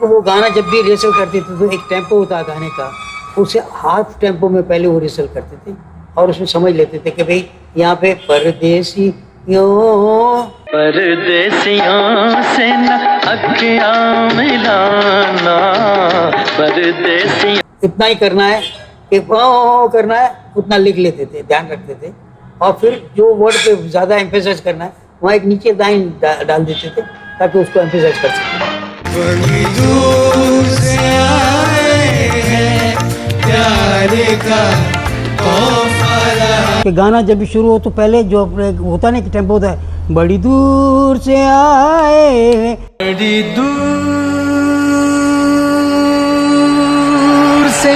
वो गाना जब भी रिहर्सल करते थे तो एक टेम्पो होता गाने का, उसे हाफ टेम्पो में पहले वो रिहर्सल करते थे और उसमें समझ लेते थे कि भाई यहाँ पे परदेसियों से न अखियां मिलाना, परदेसियों, इतना ही करना है कि करना है, उतना लिख लेते थे, ध्यान रखते थे। और फिर जो वर्ड पे ज्यादा एम्फेसाइज करना है वहाँ एक नीचे लाइन डाल देते थे ताकि उसको एम्फेसाइज कर सकें। बड़ी दूर से आए हैं प्यारे का कि गाना जब भी शुरू हो तो पहले जो होता नहीं कि टेम्पो होता है, बड़ी दूर से आए, बड़ी दूर से।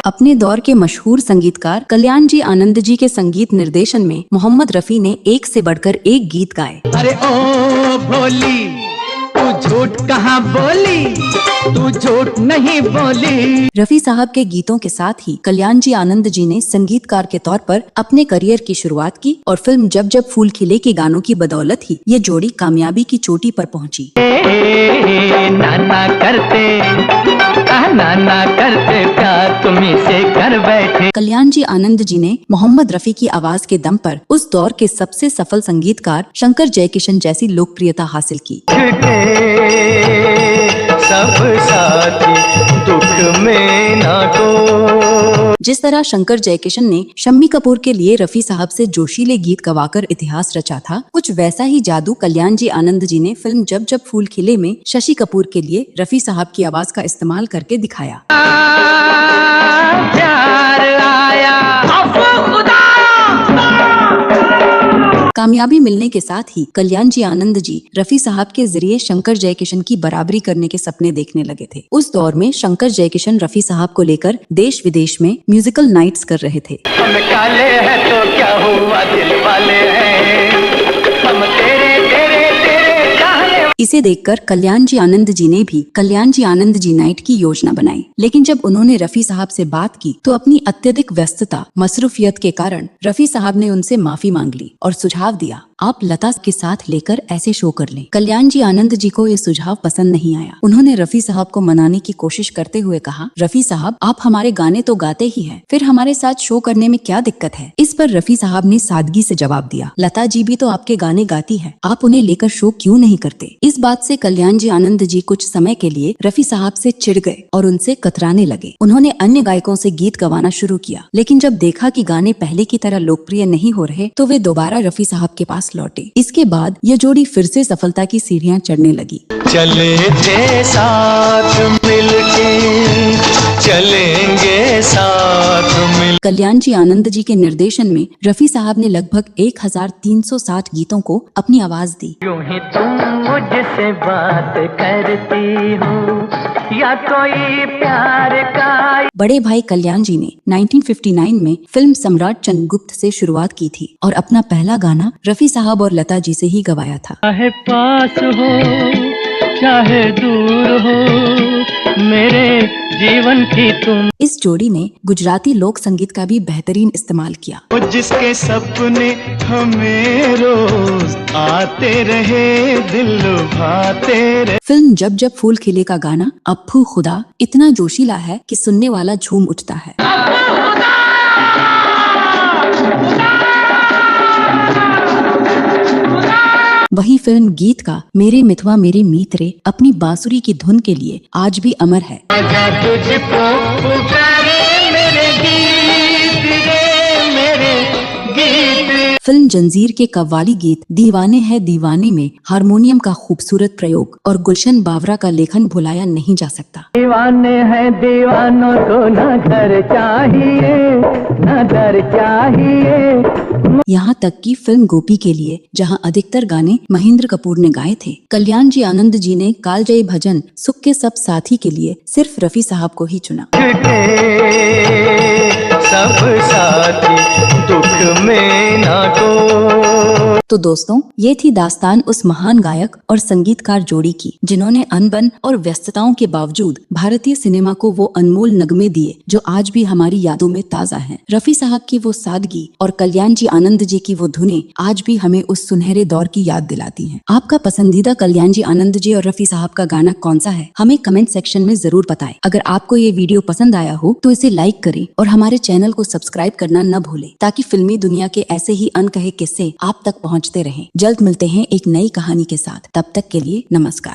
अपने दौर के मशहूर संगीतकार कल्याण जी आनंद जी के संगीत निर्देशन में मोहम्मद रफी ने एक से बढ़कर एक गीत गाए। अरे ओ भोली तू झूठ कहाँ बोली, तू झूठ नहीं बोली। रफी साहब के गीतों के साथ ही कल्याण जी आनंद जी ने संगीतकार के तौर पर अपने करियर की शुरुआत की और फिल्म जब जब फूल खिले के गानों की बदौलत ही ये जोड़ी कामयाबी की चोटी पर पहुंची। नाना करते प्यार तुम्हीं से कर बैठे। कल्याण जी आनंद जी ने मोहम्मद रफी की आवाज के दम पर उस दौर के सबसे सफल संगीतकार शंकर जयकिशन जैसी लोकप्रियता हासिल की। सब साथी दुख में ना को। जिस तरह शंकर जयकिशन ने शम्मी कपूर के लिए रफी साहब से जोशीले गीत गवाकर इतिहास रचा था, कुछ वैसा ही जादू कल्याण जी आनंद जी ने फिल्म जब जब फूल खिले में शशि कपूर के लिए रफी साहब की आवाज का इस्तेमाल करके दिखाया। प्यार आया कामयाबी मिलने के साथ ही कल्याण जी आनंद जी रफी साहब के जरिए शंकर जयकिशन की बराबरी करने के सपने देखने लगे थे। उस दौर में शंकर जयकिशन रफी साहब को लेकर देश विदेश में म्यूजिकल नाइट्स कर रहे थे। हम काले हैं तो क्या हुआ, दिल वाले हैं हम, तेरे तेरे तेरे चाहने। इसे देखकर कल्याण जी आनंद जी ने भी कल्याण जी आनंद जी नाइट की योजना बनाई, लेकिन जब उन्होंने रफी साहब से बात की तो अपनी अत्यधिक व्यस्तता मसरूफियत के कारण रफी साहब ने उनसे माफी मांग ली और सुझाव दिया, आप लता के साथ लेकर ऐसे शो कर लें। कल्याण जी आनंद जी को ये सुझाव पसंद नहीं आया। उन्होंने रफी साहब को मनाने की कोशिश करते हुए कहा, रफी साहब आप हमारे गाने तो गाते ही हैं, फिर हमारे साथ शो करने में क्या दिक्कत है। इस पर रफी साहब ने सादगी से जवाब दिया, लता जी भी तो आपके गाने गाती है, आप उन्हें लेकर शो क्यों नहीं करते। इस बात से कल्याण जी आनंद जी कुछ समय के लिए रफी साहब से चिढ़ गए और उनसे कतराने लगे। उन्होंने अन्य गायकों से गीत गवाना शुरू किया, लेकिन जब देखा कि गाने पहले की तरह लोकप्रिय नहीं हो रहे तो वे दोबारा रफी साहब के पास लौटे। इसके बाद ये जोड़ी फिर से सफलता की सीढ़ियां चढ़ने लगी। चले थे साथ मिलके, चलेंगे साथ मिल। कल्याण जी आनंद जी के निर्देशन में रफी साहब ने लगभग 1360 गीतों को अपनी आवाज दी। यूं ही तुम मुझसे बात करती हो या कोई प्यार का। बड़े भाई कल्याण जी ने 1959 में फिल्म सम्राट चंद्रगुप्त से शुरुआत की थी और अपना पहला गाना रफी साहब और लता जी से ही गवाया था। चाहे पास हो चाहे दूर हो मेरे जीवन की तुम। इस जोड़ी ने गुजराती लोक संगीत का भी बेहतरीन इस्तेमाल किया। जिसके सपने हमें रोज आते रहे, दिल लुभाते रहे। फिल्म जब जब फूल खिले का गाना अप्पू खुदा इतना जोशीला है कि सुनने वाला झूम उठता है। वही फिल्म गीत का मेरे मितवा मेरे मीत रे अपनी बांसुरी की धुन के लिए आज भी अमर है। फिल्म जंजीर के कव्वाली गीत दीवाने हैं दीवाने में हारमोनियम का खूबसूरत प्रयोग और गुलशन बावरा का लेखन भुलाया नहीं जा सकता। दीवाने हैं दीवानों को न घर चाहिए न दर चाहिए। यहाँ तक कि फिल्म गोपी के लिए जहाँ अधिकतर गाने महेंद्र कपूर ने गाए थे, कल्याण जी आनंद जी ने कालजयी भजन सुख के सब साथी के लिए सिर्फ रफी साहब को ही चुना। सब साथी दुख में ना को। तो दोस्तों, ये थी दास्तान उस महान गायक और संगीतकार जोड़ी की जिन्होंने अनबन और व्यस्तताओं के बावजूद भारतीय सिनेमा को वो अनमोल नगमे दिए जो आज भी हमारी यादों में ताज़ा हैं। रफी साहब की वो सादगी और कल्याण जी आनंद जी की वो धुनें आज भी हमें उस सुनहरे दौर की याद दिलाती हैं। आपका पसंदीदा कल्याण जी आनंद जी और रफी साहब का गाना कौन सा है, हमें कमेंट सेक्शन में जरूर बताएं। अगर आपको ये वीडियो पसंद आया हो तो इसे लाइक करें और हमारे चैनल को सब्सक्राइब करना न भूलें, ताकि फिल्मी दुनिया के ऐसे ही अनकहे किस्से आप तक पहुंचते रहें। जल्द मिलते हैं एक नई कहानी के साथ, तब तक के लिए नमस्कार।